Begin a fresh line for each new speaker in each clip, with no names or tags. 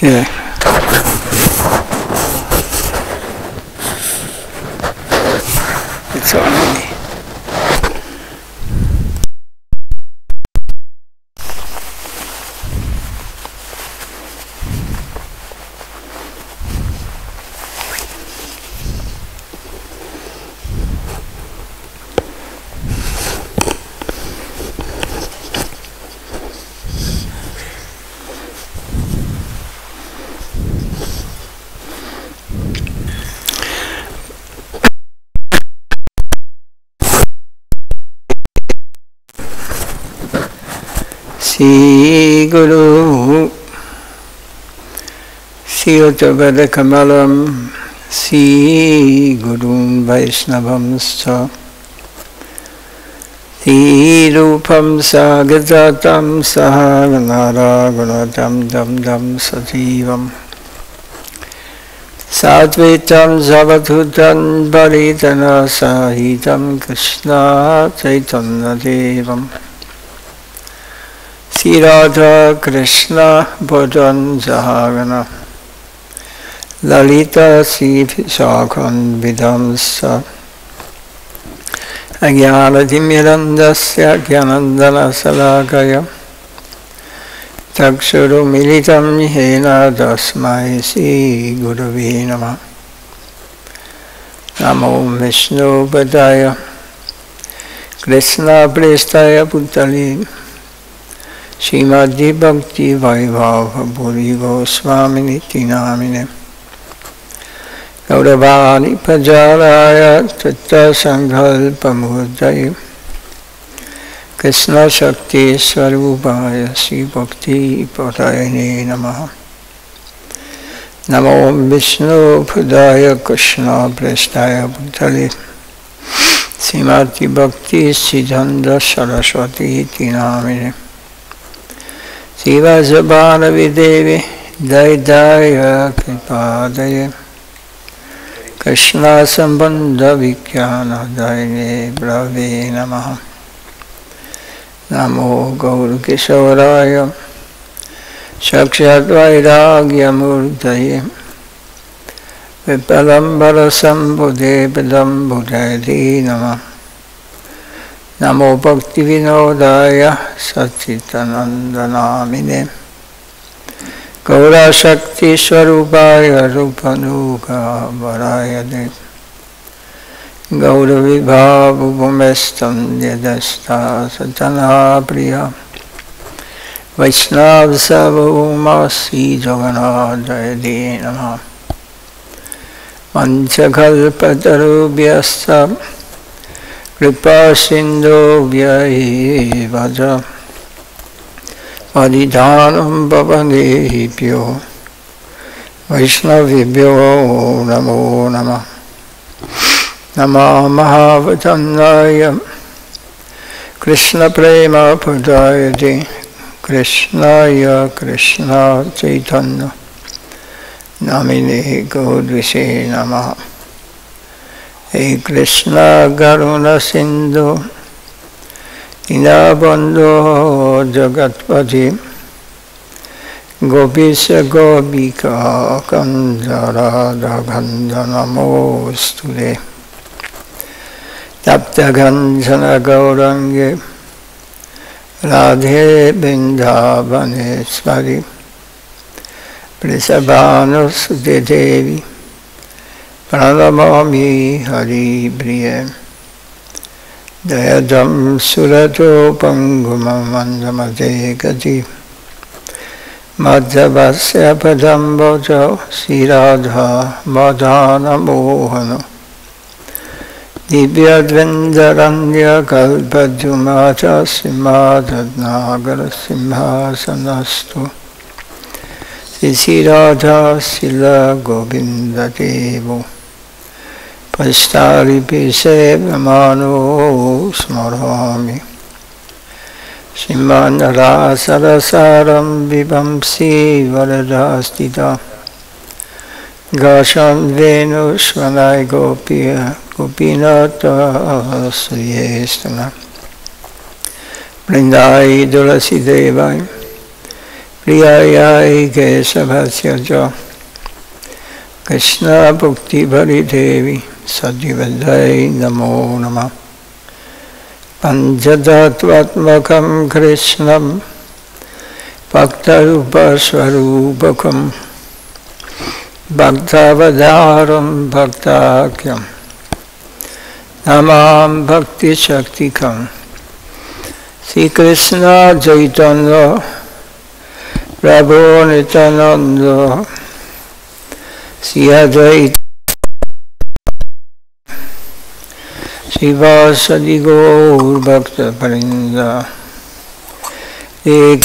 Yeah. It's on me. Sri Guru Siyotavada Kamalam Sri Gurun Vaishnavamscha Sri Rupam Sagatatam Sahaganara Gunatam Dam Dam Sativam Satvitam Zavatutam Baritana Sahitam Krishna Chaitanya Devam Sri Radha Krishna Bhajan Jahagana Lalita Sri Shakhan Vidamsa Agyana Dimirandasya Gyanandana Salakaya Takshuru Militam Hena Dasmai Sri Gurave Namah Namo Vishnu Padaya Krishna Prestaya Putali Srimad Bhakti Vaibhava Bhuri Goswami Niti Namine Gauravani Pajaraya Tatta Sankalpa Mudaya Krishna Shakti Swarupaya Sri Bhakti Padayane Namaha Namo Vishnu Padaya Krishna Prestaya Bhutale Srimati Bhakti Siddhanta Saraswati Iti Namine Siva Zabana Videvi Daidaya Kripadaya Krishna Sambandha Vikyana Daine Brave Namaha Namo Gaur Kisharaya Sakshat Vairagya Murtaye Vipalambara Sambhude Padam Bhutayati Namaha Namo Bhakti Vinodaya Satchitananda Namine Gaura Shakti Swarupaya Rupanuga Varayade Gaura Vibhavu Bhumestam Yadasta Satana Priya Vaishnav Savuma Sri Jaganadayade Namaha Manchakalpatarubhyastam Kripa Sindhu Vyai Vaja Vadidhanam Bhavangehibhyo Vaishnavibhyo Namo Namah Namah Mahavatandaya Krishna Prema Pradayate Krishnaya Krishna Chaitanya Namine Gaudvise Namaha Hey Krishna Garuna Sindhu Dinabandho Jagatpati Gopisa Gopika Kandara Radha Namostude Tapta Ganjana Gaurange Radhe Bindhavane Swari Prisabhanu Sute Devi Pranamami Hari Priya Dayadam Surato Pangumam Vandamate Gati Madhavasya Padam Bhajo Sri Radha Madhana Mohana Divyadvindaranya Kalpadumata Simhadnagara Simhasanastu Sri Radha Sila Govinda Devo Pastari Pisevamano Smarami Shiman Rasarasaram Vivamsi Varadastita Gasham Venu Svanai Gopiya Gopinata Suyestana Vrindai Dulasi Devai प्रियायै केशवस्य च कृष्ण भक्ति भरि देवी सदिवदै नमो नमः। पंचतत्वात्मकं कृष्णं भक्तरूपस्वरूपकं भक्तावतारं भक्ताख्यं नमां भक्तिशक्तिकं। श्री कृष्ण चैतन्य प्रभु नित्यानंद श्री अद्वैत शिवासदि गौर भक्त वृंद। एक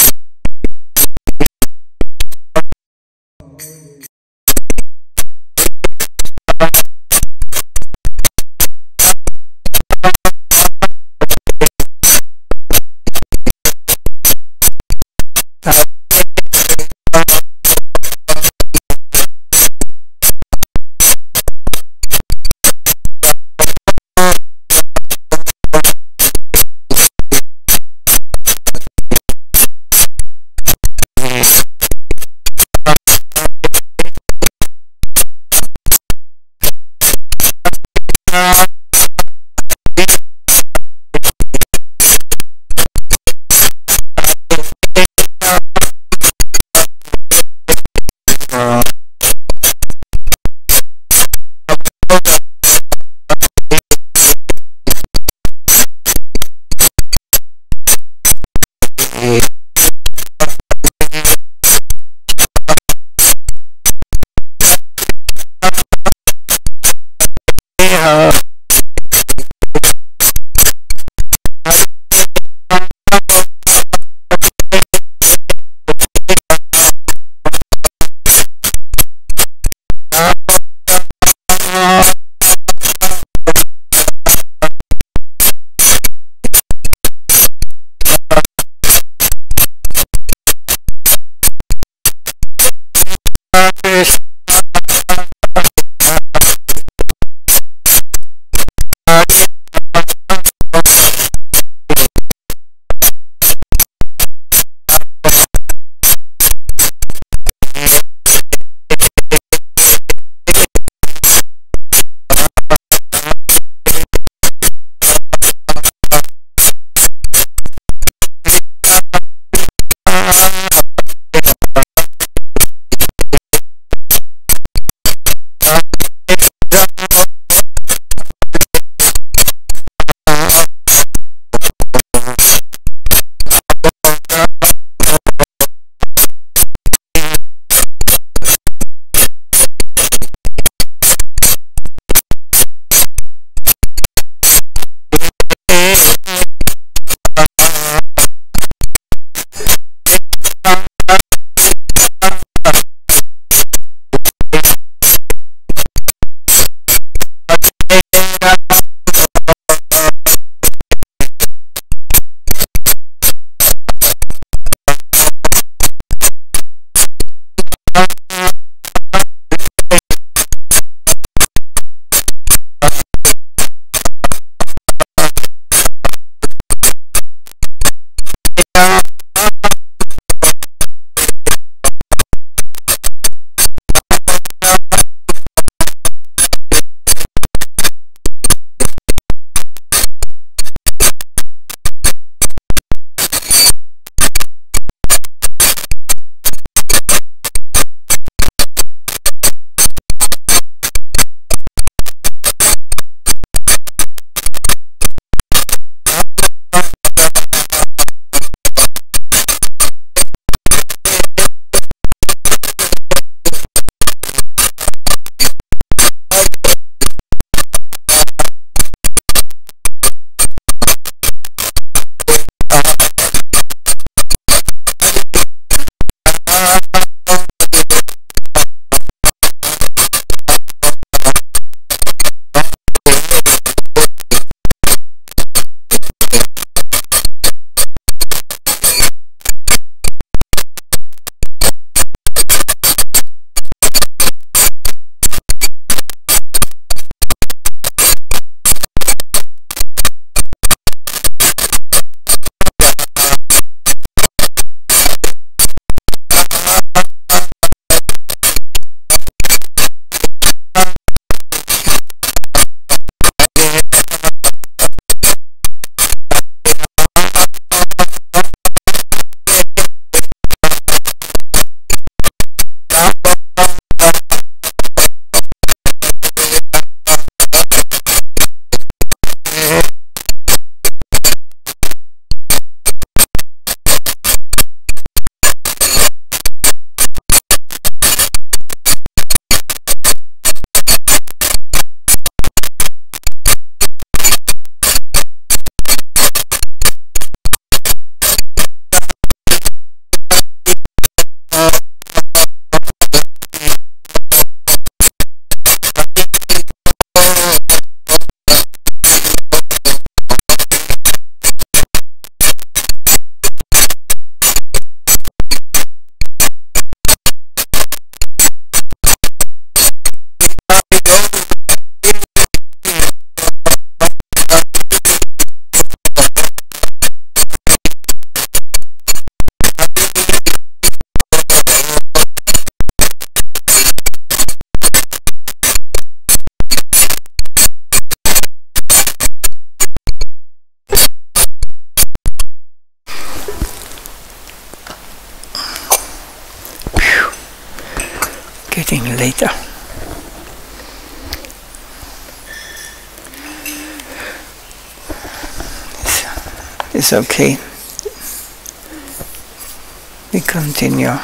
getting later. It's okay. We continue.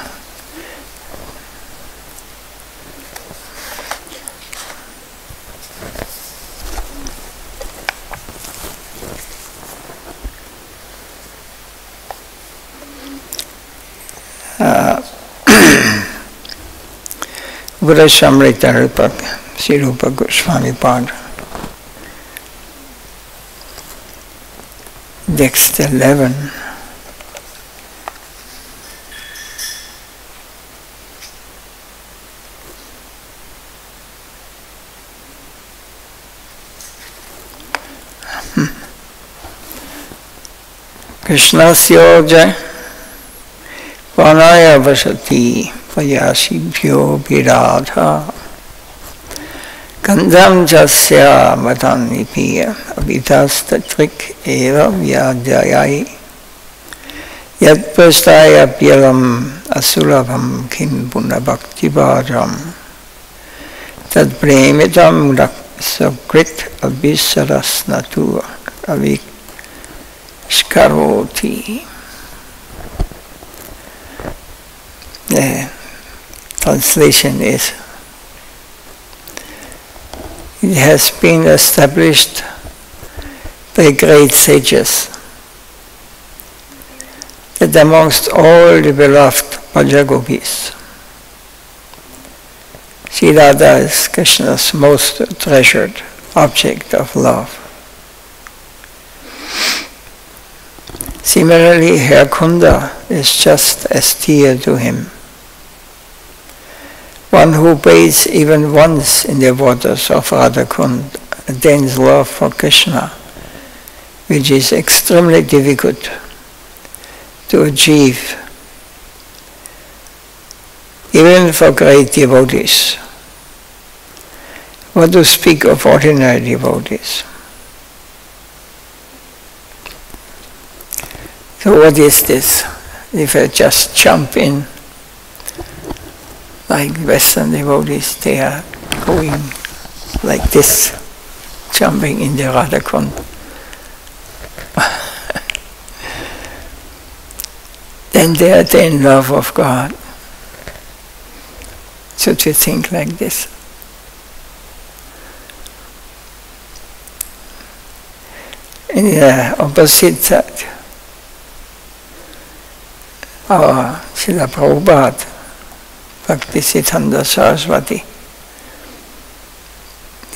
Buddha Samrita Rupa, Sri Rupa Goswami Pad. Text 11. Krishnasya Vanaya Vasati Payasibhyo Viradha Kandam Jasya Matanipiya Abhitastatrik Eva Vyadhyayai Yad Prastaya Pyalam Asulabham Kim Puna Bhakti Bhajam Tad Premitam Sakrit Abhisaras Natur Avik Skaroti. The translation is, it has been established by great sages that amongst all the beloved Bhajagopis, Sri Radha is Krishna's most treasured object of love. Similarly, Radha Kunda is just as dear to him. One who bathes even once in the waters of Radha Kunda attains love for Krishna, which is extremely difficult to achieve, even for great devotees. What to speak of ordinary devotees? So what is this? If I just jump in, like Western devotees, they are going like this, jumping in the Radha Kunda. Then they attain love of God. Should we think like this? In the opposite side, our Srila Prabhupada, Bhakti Siddhanta Saraswati,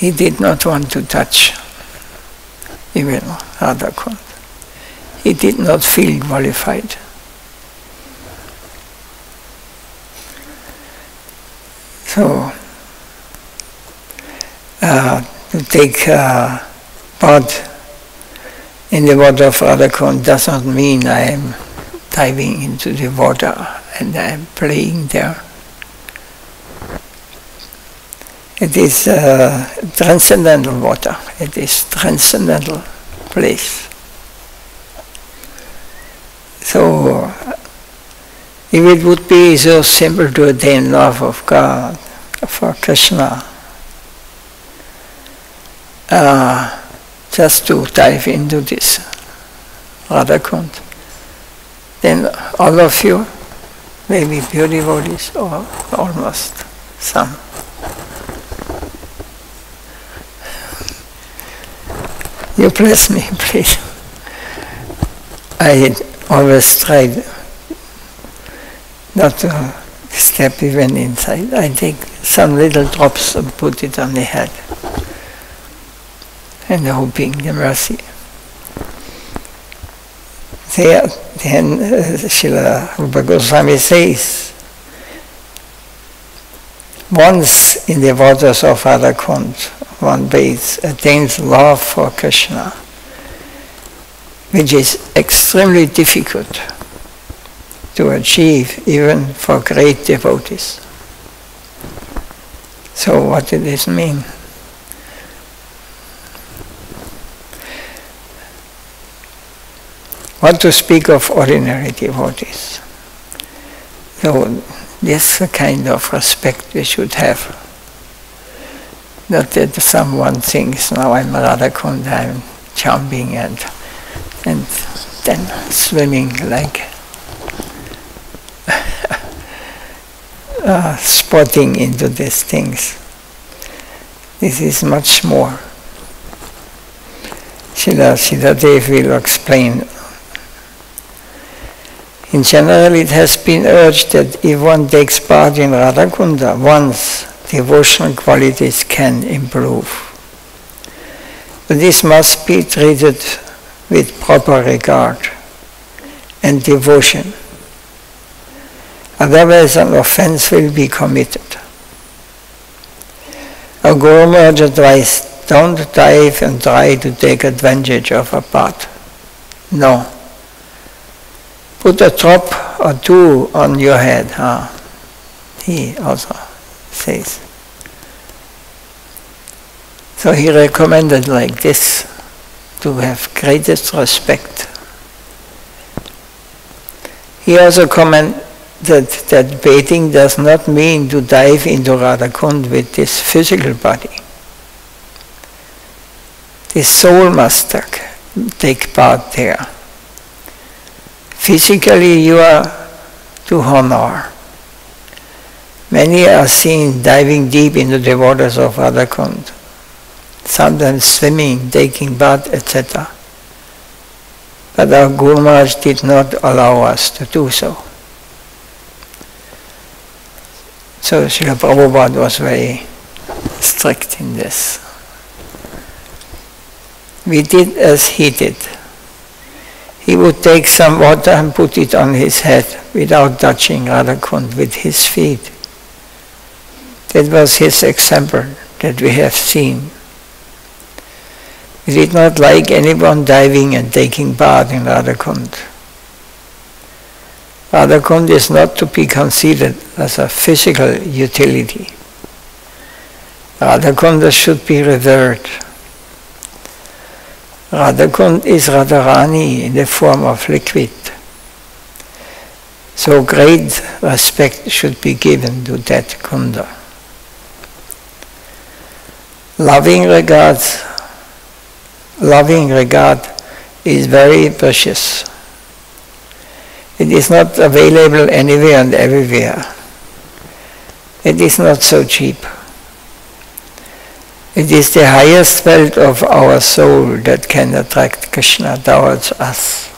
he did not want to touch even Radha Kunda. He did not feel qualified. So, to take part in the water of Radha Kunda does not mean I am diving into the water and I am playing there. It is transcendental water. It is transcendental place. So, if it would be so simple to attain love of God, for Krishna, just to dive into this Radha Kunda, then all of you may be pure devotees, or almost some. You bless me, please. I always tried not to step even inside. I take some little drops and put it on the head, and hoping the mercy. Then Srila Rupa Goswami says, once in the waters of Radha Kunda, one bathes, attains love for Krishna, which is extremely difficult to achieve even for great devotees. So what does this mean? What to speak of ordinary devotees? So This kind of respect we should have. Not that someone thinks, now I'm Radha Kunda, I'm jumping and then swimming like spotting into these things. This is much more. Srila Dev will explain. In general, it has been urged that if one takes part in Radha Kunda, one's devotional qualities can improve. But this must be treated with proper regard and devotion. Otherwise, an offense will be committed. Our Guru Maharaj advised, don't dive and try to take advantage of a path. No. Put a drop or two on your head. He also says. So he recommended like this, to have greatest respect. He also commented that bathing does not mean to dive into Radha Kund with this physical body. The soul must take part there. Physically you are to honor. Many are seen diving deep into the waters of Radha Kund, sometimes swimming, taking bath, etc. But our Guru Maharaj did not allow us to do so. So Srila Prabhupada was very strict in this. We did as he did. He would take some water and put it on his head without touching Radha Kund with his feet. That was his example that we have seen. He did not like anyone diving and taking bath in Radha Kund. Radha Kund is not to be considered as a physical utility. Radha Kunda should be revered. Radha Kunda is Radharani in the form of liquid. So great respect should be given to that Kunda. Loving regard is very precious. It is not available anywhere and everywhere. It is not so cheap. It is the highest wealth of our soul that can attract Krishna towards us.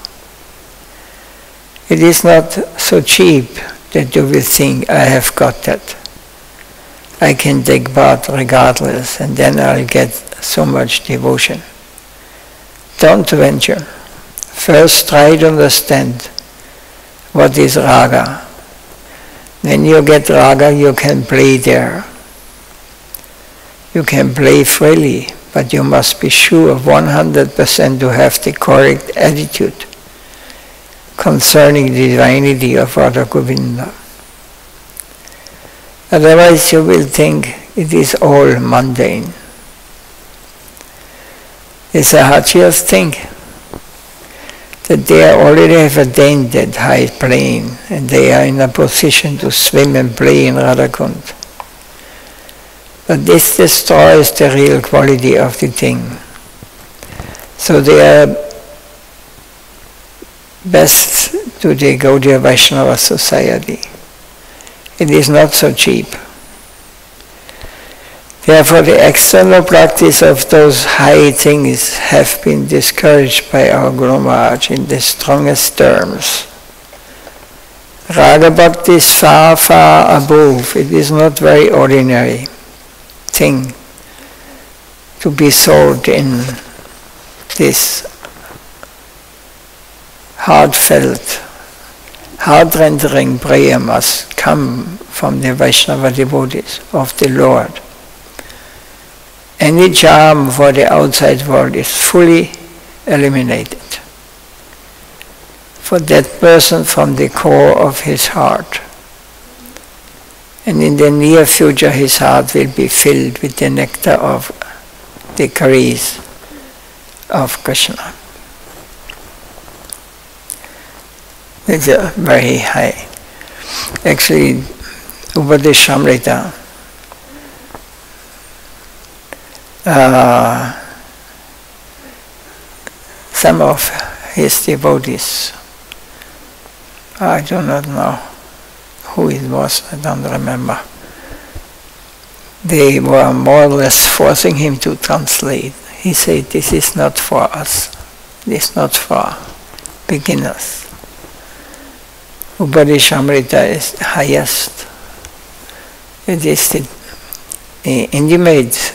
It is not so cheap that you will think, I have got that. I can take bath regardless and then I'll get so much devotion. Don't venture. First try to understand what is raga. When you get raga, you can play there. You can play freely, but you must be sure 100% to have the correct attitude concerning the divinity of Radha Govinda. Otherwise you will think it is all mundane. The Sahajiyas think that they already have attained that high plane and they are in a position to swim and play in Radha Kund. But this destroys the real quality of the thing. So they are best to the Gaudiya Vaishnava society. It is not so cheap. Therefore the external practice of those high things have been discouraged by our Guru Maharaj in the strongest terms. Raga Bhakti is far, far above. It is not very ordinary thing to be sold in this heartfelt, heart-rendering prayer must come from the Vaishnava devotees of the Lord. Any charm for the outside world is fully eliminated. For that person from the core of his heart. And in the near future his heart will be filled with the nectar of the grace of Krishna. It's very high. Actually, Upadeshamrita. Some of his devotees, I do not know who it was, I don't remember. They were more or less forcing him to translate. He said, this is not for us, this is not for beginners. Upadeshamrita is the highest. It is the intimate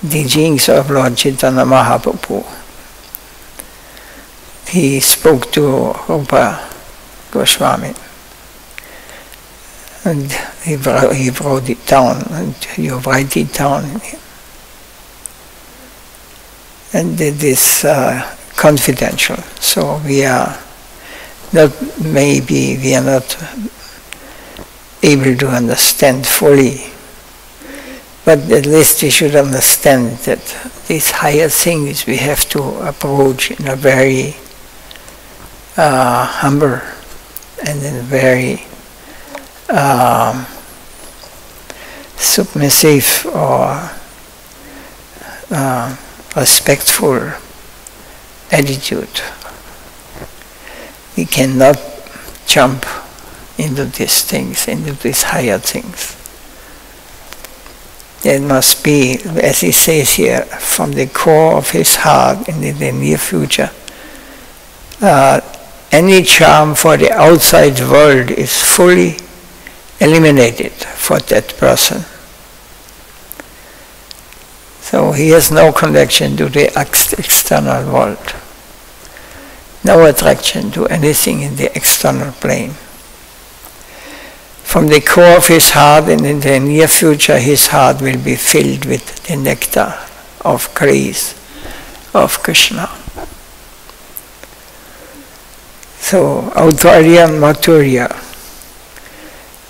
teachings of Lord Chaitanya Mahaprabhu. He spoke to Rupa Goswami, and he wrote it down, and you write it down. And it is confidential, so we are not able to understand fully, but at least we should understand that these higher things we have to approach in a very humble and in a very submissive or respectful attitude. We cannot jump into these things, into these higher things. It must be, as he says here, from the core of his heart and in the near future. Any charm for the outside world is fully eliminated for that person. So he has no connection to the external world, no attraction to anything in the external plane. From the core of his heart and in the near future, his heart will be filled with the nectar of grace of Krishna. So, Austria and Mathurya,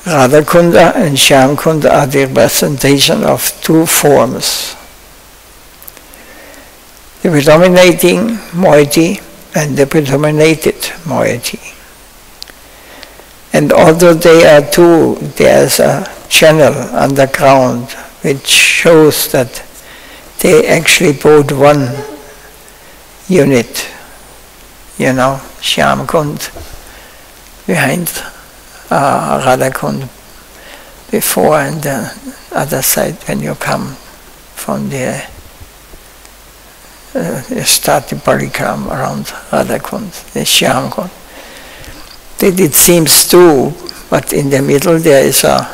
Radha Kunda and Shyam Kunda are the representation of two forms. The predominating moiety and the predominated moiety. And although they are two, there is a channel underground which shows that they actually both one unit. You know, Shyam Kund behind Radha Kund before, and the other side when you come from there. You start the parikram around Radha Kund, the Shyam Kund. It seems two, but in the middle there is a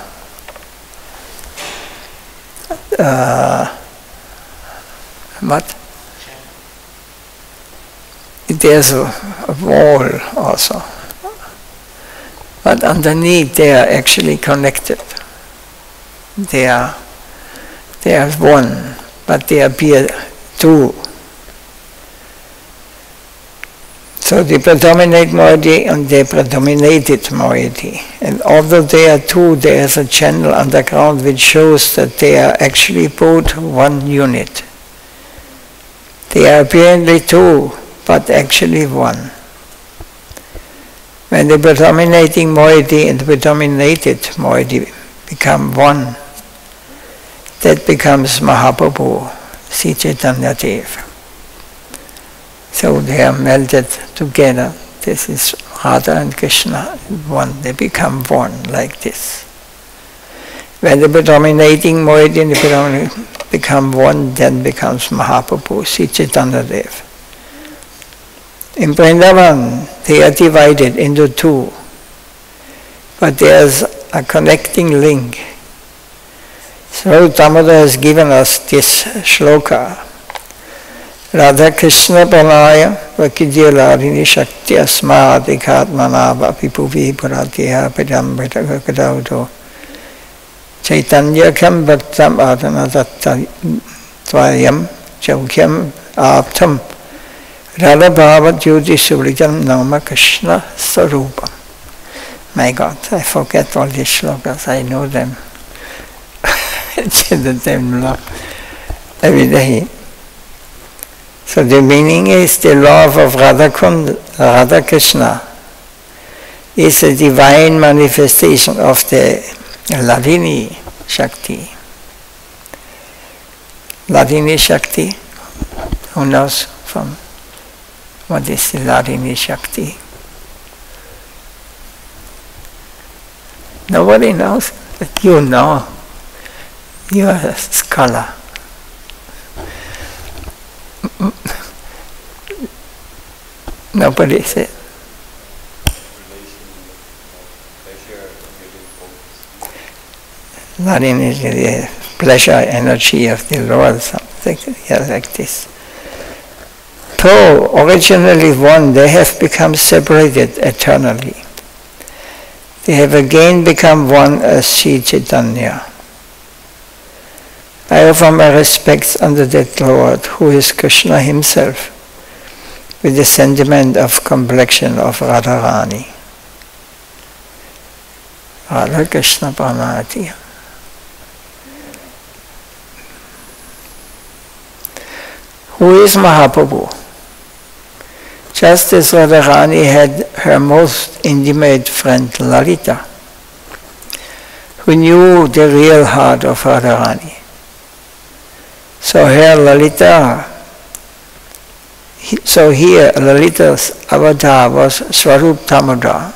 what? There's a wall also, but underneath they are actually connected. They are one, but they appear two. So the predominate moiety and the predominated moiety. And although they are two, there is a channel underground which shows that they are actually both one unit. They are apparently two, but actually one. When the predominating moiety and the predominated moiety become one, that becomes Mahaprabhu, Sri Chaitanya Deva. So they are melted together. This is Radha and Krishna, one. They become one like this. When the predominating moiety and the predominating become one, then becomes Mahaprabhu, Sri Chaitanya Deva. In Vrindavan, they are divided into two, but there's a connecting link. So Damodar has given us this shloka. Radha Krishna Pranaya Vakidyaladini Shakti Asmad Ikatmanava Pipuvi Puratiha Padam Bhatakadauto Chaitanya Kam Bhaktam Adhanadatta Tvayam Chaukyam Aptam Radha Bhava Jyoti Sulitam Nama Krishna Sarupam. My God, I forget all these shlokas, I know them. I chant them every day. So the meaning is the love of Radha Kunda, Radha Krishna is a divine manifestation of the Hladini Shakti. Hladini Shakti, who knows from what is the Hladini Shakti? Nobody knows, but you know. You are a scholar. Nobody said. Hladini is the pleasure energy of the Lord, something like this. Though originally one, they have become separated eternally. They have again become one as Sri Chaitanya. I offer my respects unto that Lord, who is Krishna himself, with the sentiment of complexion of Radharani. Radha Krishna Pranati. Who is Mahaprabhu? Just as Radharani had her most intimate friend Lalita, who knew the real heart of Radharani. So here Lalita's avatar was Swarup Damodar,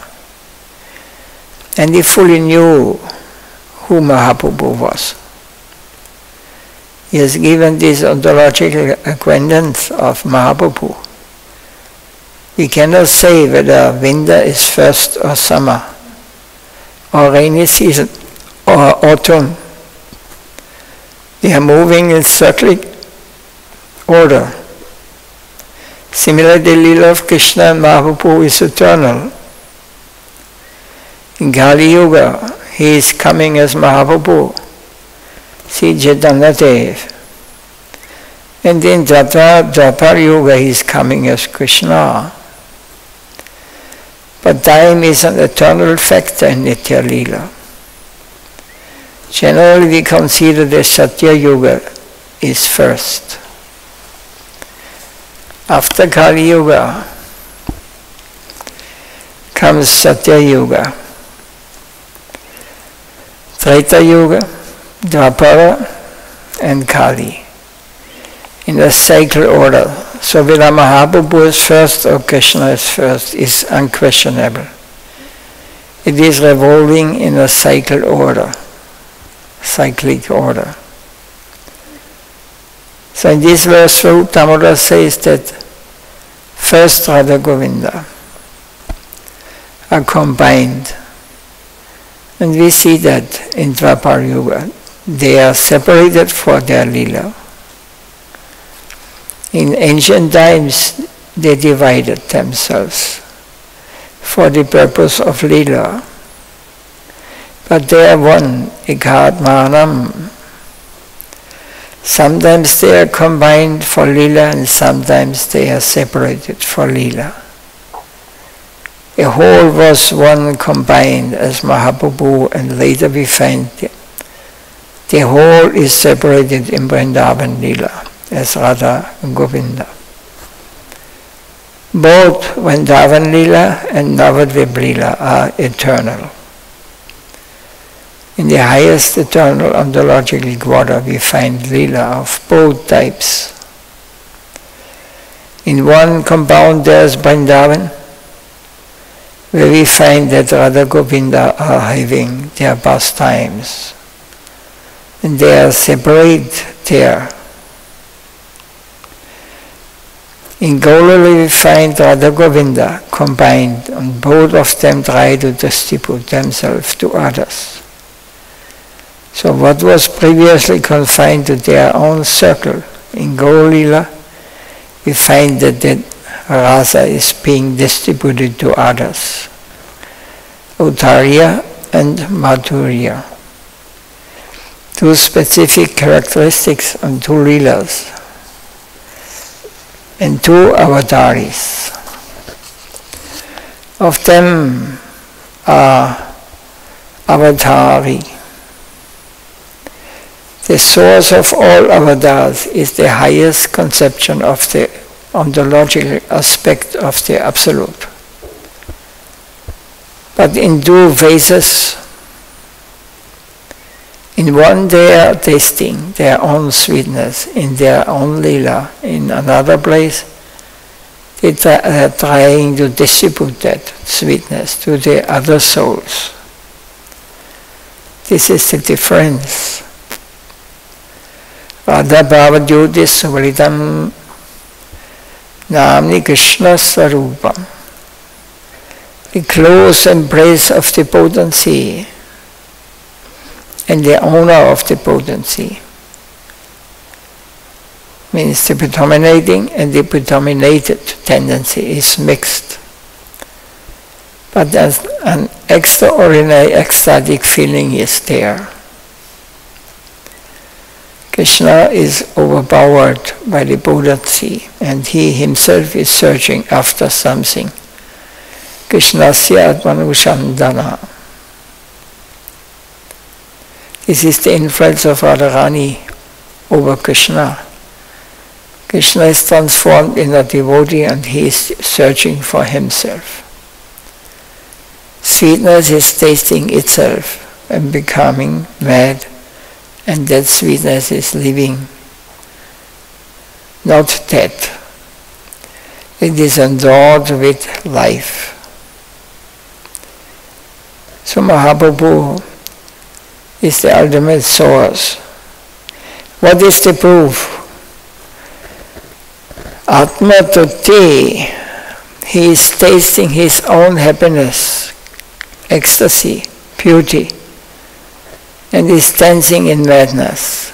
and he fully knew who Mahaprabhu was. He has given this ontological acquaintance of Mahaprabhu. We cannot say whether winter is first or summer, or rainy season or autumn. They are moving in circling order. Similarly, the Leela of Krishna and Mahaprabhu is eternal. In Kali Yuga, he is coming as Mahaprabhu, Sri Chaitanya Dev. And in Dwapar Yuga, he is coming as Krishna. But time is an eternal factor in Nitya Leela. Generally, we consider the Satya Yuga is first. After Kali Yuga comes Satya Yuga, Treta Yuga, Dwapara, and Kali, in a cycle order. So whether Mahaprabhu is first or Krishna is first is unquestionable. It is revolving in a cycle order, cyclic order. So in this verse, Swarup Damodar says that first Radha Govinda are combined. And we see that in Dwapar Yuga, they are separated for their Leela. In ancient times, they divided themselves for the purpose of Leela. But they are one, Ekatmanam. Sometimes they are combined for Leela and sometimes they are separated for Leela. A whole was one combined as Mahaprabhu, and later we find the whole is separated in Vrindavan Leela as Radha and Govinda. Both Vrindavan Leela and Navadvip Leela are eternal. In the highest eternal ontological quarter we find Leela of both types. In one compound there is Vrindavan, where we find that Radha Govinda are having their pastimes, and they are separate there. In Gaulali we find Radha Govinda combined, and both of them try to distribute themselves to others. So what was previously confined to their own circle, in Gaulila, we find that rasa is being distributed to others. Uttariya and Madhurya. Two specific characteristics and two Leelas. And two avataris. Of them are avatari. The source of all avatars is the highest conception of the ontological aspect of the Absolute. But in two phases, in one they are tasting their own sweetness in their own lila. In another place they are trying to distribute that sweetness to the other souls. This is the difference. Radha Bhavajyotis Valitam Namni Krishna Sarupam. The close embrace of the potency and the owner of the potency means the predominating and the predominated tendency is mixed. But an extraordinary ecstatic feeling is there. Krishna is overpowered by the potency and he himself is searching after something. Krishnasya Atmanushandana. This is the influence of Radharani over Krishna. Krishna is transformed in a devotee and he is searching for himself. Sweetness is tasting itself and becoming mad, and that sweetness is living, not dead. It is endowed with life. So Mahaprabhu is the ultimate source. What is the proof? Atma Tutti. He is tasting his own happiness, ecstasy, beauty, and is dancing in madness.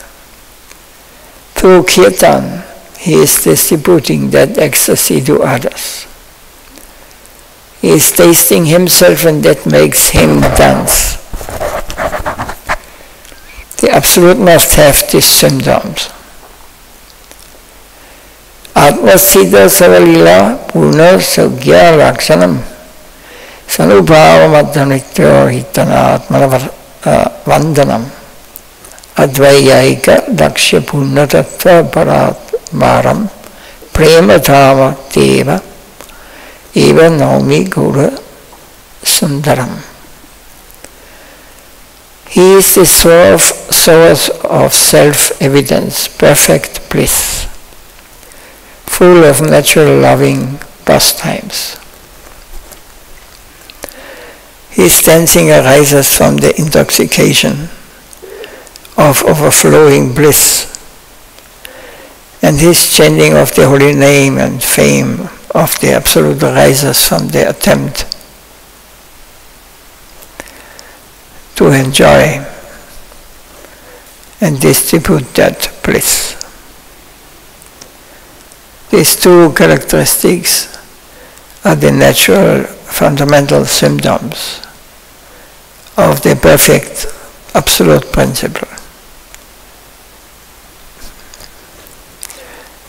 Through kirtan, he is distributing that ecstasy to others. He is tasting himself and that makes him dance. The Absolute must have these symptoms. Atmasthita savalila puna sagya lakshanam sanubhavamadhanityo hitana atmana vandanam advayaika dakshya punatattva parat varam prematama deva eva naumi gura sundaram. He is the source of self-evidence, perfect bliss, full of natural loving pastimes. His dancing arises from the intoxication of overflowing bliss, and his chanting of the holy name and fame of the Absolute arises from the attempt to enjoy and distribute that bliss. These two characteristics are the natural fundamental symptoms of the perfect absolute principle.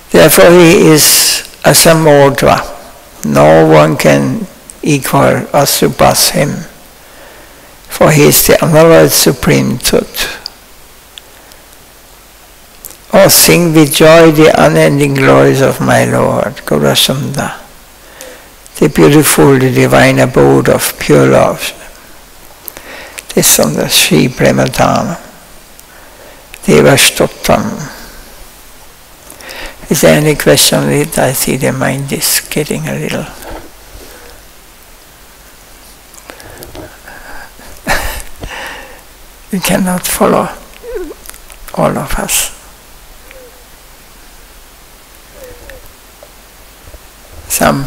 Therefore he is asamodra. No one can equal or surpass him, for he is the unalloyed supreme truth. Oh, sing with joy the unending glories of my Lord, Gaurasunda, the beautiful, the divine abode of pure love. This is from the Sri Prematama, Devastottam. Is there any question on it? I see the mind is getting a little... We cannot follow all of us. Some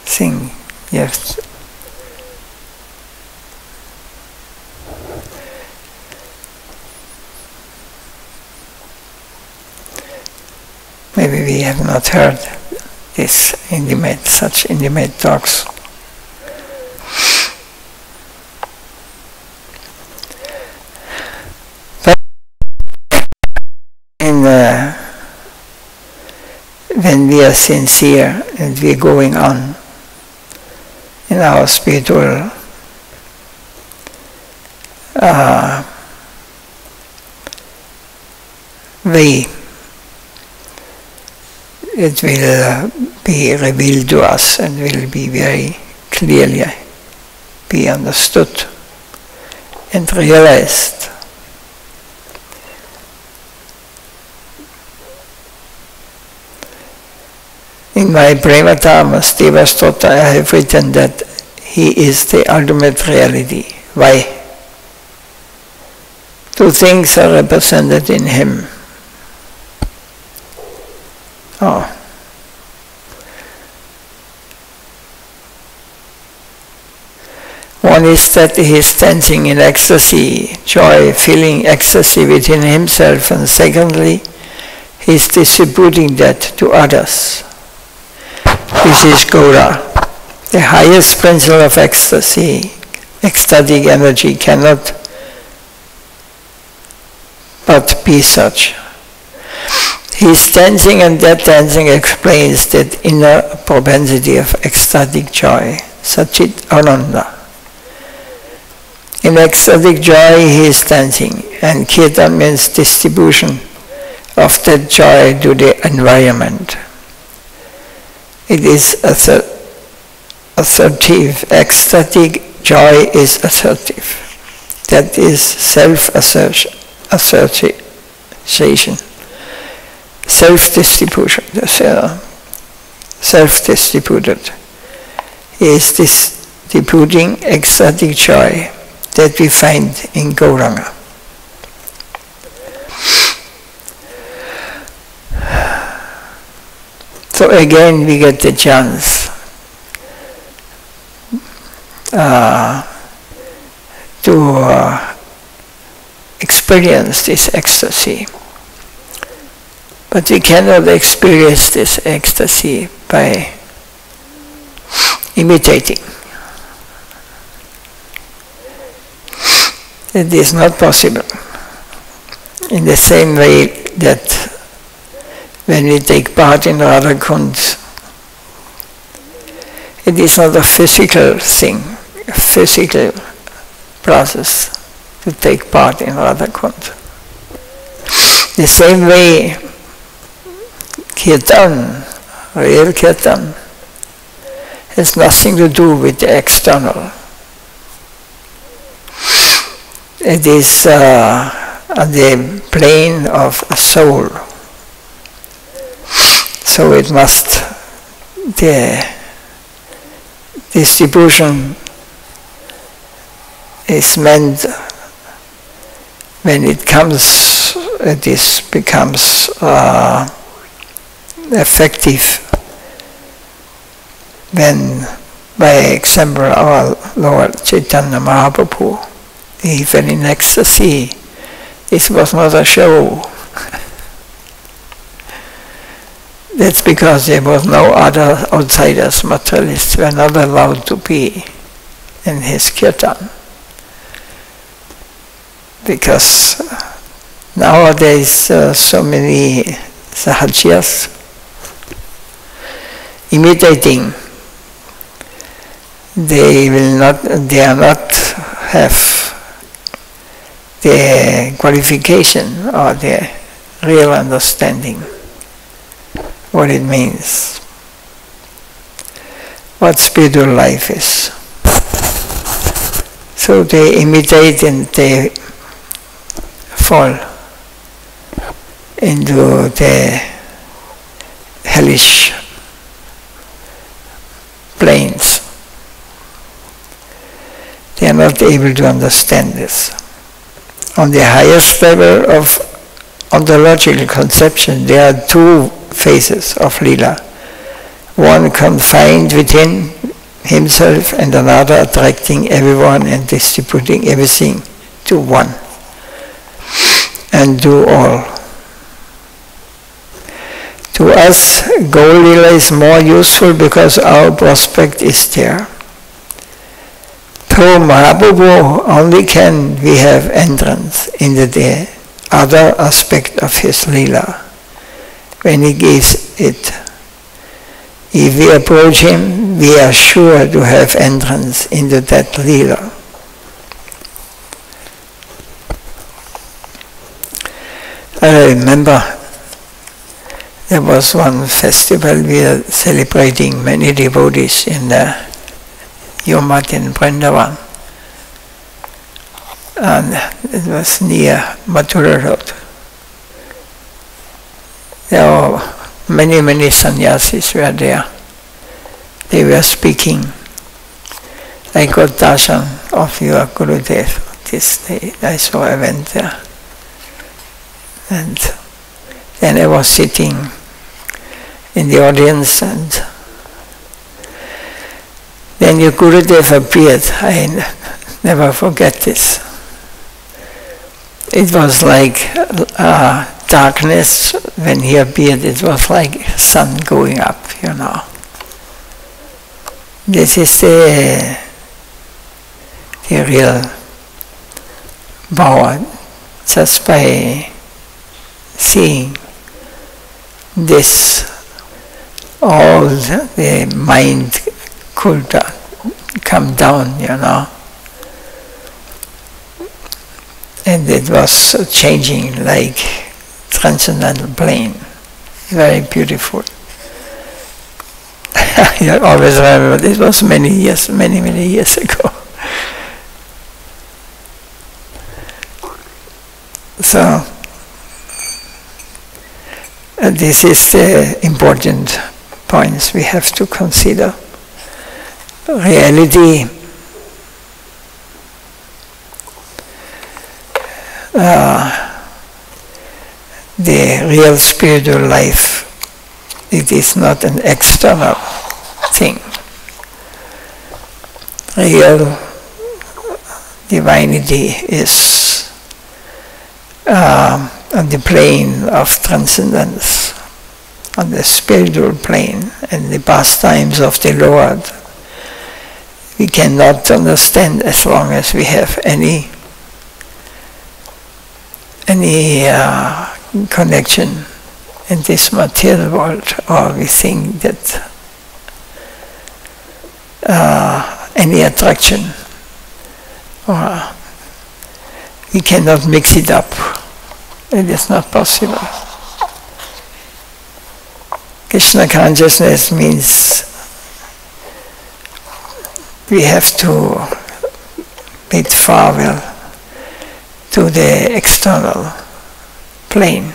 thing, yes. Maybe we have not heard this intimate, such intimate talks. When we are sincere and we are going on in our spiritual way, it will be revealed to us and will be very clearly be understood and realized. In my Prema Dharmas, Deva Stotra, I have written that he is the ultimate reality. Why? Two things are represented in him. One is that he is dancing in ecstasy, joy, feeling ecstasy within himself, and secondly, he is distributing that to others. This is Gaudiya. The highest principle of ecstasy, ecstatic energy, cannot but be such. His dancing, and that dancing explains that inner propensity of ecstatic joy, Satchit Ananda. In ecstatic joy he is dancing, and Kirtan means distribution of that joy to the environment. It is assertive. Ecstatic joy is assertive. That is self-assertion, self-distribution. Self-distributed. He is distributing ecstatic joy that we find in Gauranga. So again we get the chance to experience this ecstasy. But we cannot experience this ecstasy by imitating. It is not possible. In the same way that when we take part in Radha Kunda, it is not a physical thing, a physical process to take part in Radha Kunda. The same way, Kirtan, real Kirtan, has nothing to do with the external. It is on the plane of a soul. So it must, the distribution is meant when it comes, it becomes effective when, by example, our Lord Chaitanya Mahaprabhu, even in ecstasy, it was not a show. That's because there was no other outsiders, materialists were not allowed to be in his kirtan. Because nowadays so many sahajyas imitating, they are not have the qualification or the real understanding what it means, what spiritual life is. So they imitate and they fall into the hellish planes. They are not able to understand this. On the highest level of ontological conception, there are two phases of Leela. One confined within himself and another attracting everyone and distributing everything to one and to all. To us, Gaur Leela is more useful because our prospect is there. Through Mahaprabhu only can we have entrance into the other aspect of his Leela, when he gives it. If we approach him, we are sure to have entrance into that Leela. I remember there was one festival we are celebrating many devotees in Yumat in Vrindavan. And it was near Mathura Road. There were many sannyasis were there. They were speaking. I got darshan of your Gurudev this day. I went there. And then I was sitting in the audience, and then your Gurudev appeared. I never forget this. It was like darkness. When he appeared, it was like sun going up, you know. This is the real power, just by seeing this, all the mind could come down, you know. And it was changing like transcendental plane. Very beautiful. I always remember, this was many years ago. So, this is the important points we have to consider. Reality, the real spiritual life, it is not an external thing. Real divinity is on the plane of transcendence, on the spiritual plane, and the pastimes of the Lord. We cannot understand as long as we have any connection in this material world, or we think that any attraction, or we cannot mix it up. It is not possible. Krishna consciousness means we have to bid farewell to the external plane.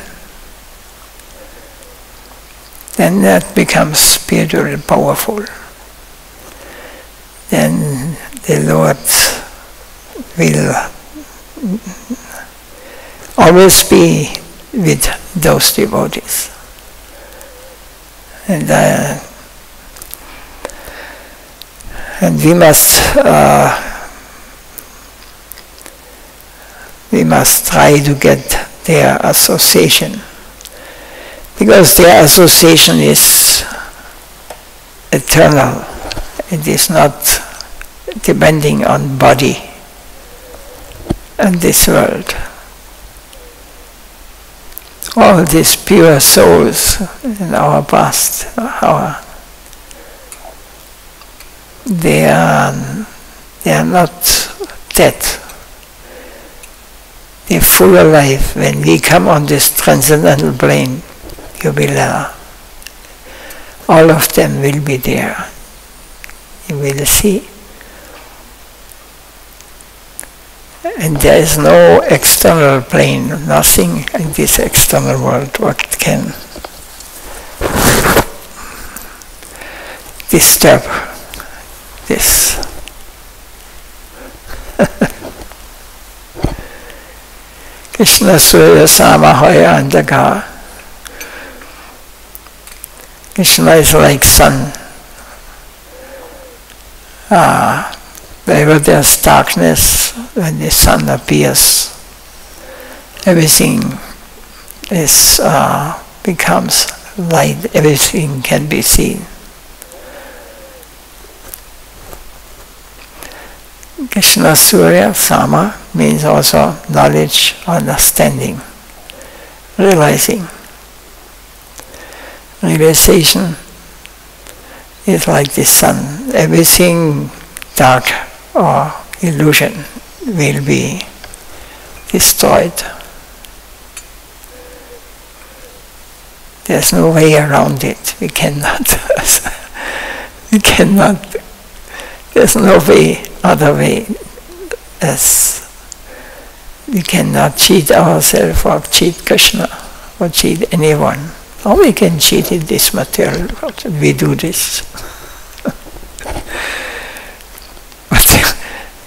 Then that becomes spiritually powerful. Then the Lord will always be with those devotees. And we must try to get their association, because their association is eternal. It is not depending on body and this world. All these pure souls in our past, they are not dead. They are full of life. When we come on this transcendental plane, you will, all of them will be there. You will see. And there is no external plane, nothing in this external world what can disturb this. Krishna Surya Samahaya Andaka. Krishna is like sun. Wherever there's darkness, when the sun appears, everything is becomes light. Everything can be seen. Krishna Surya Sama means also knowledge, understanding, realizing. Realization is like the sun. Everything dark or illusion will be destroyed. There's no way around it. We cannot There's no way, other way. As we cannot cheat ourselves or cheat Krishna or cheat anyone. Or we can cheat in this material world. We do this. But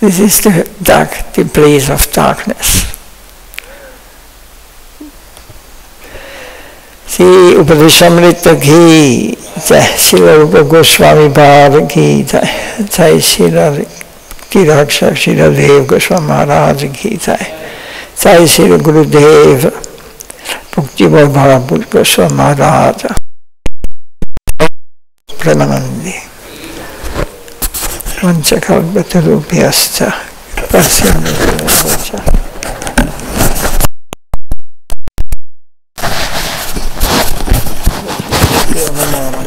this is the place of darkness. See, Upadeshamrita ki jai, Srila Rupa Goswami Bhava ki jai, jai Srila Tiraksha Srila Dev Goswami Maharaj ki jai, jai Srila Gurudev Bhakti Bhava Goswami Maharaj Premanandi Vanchakalpatarubhyascha Prasyanavacha Namo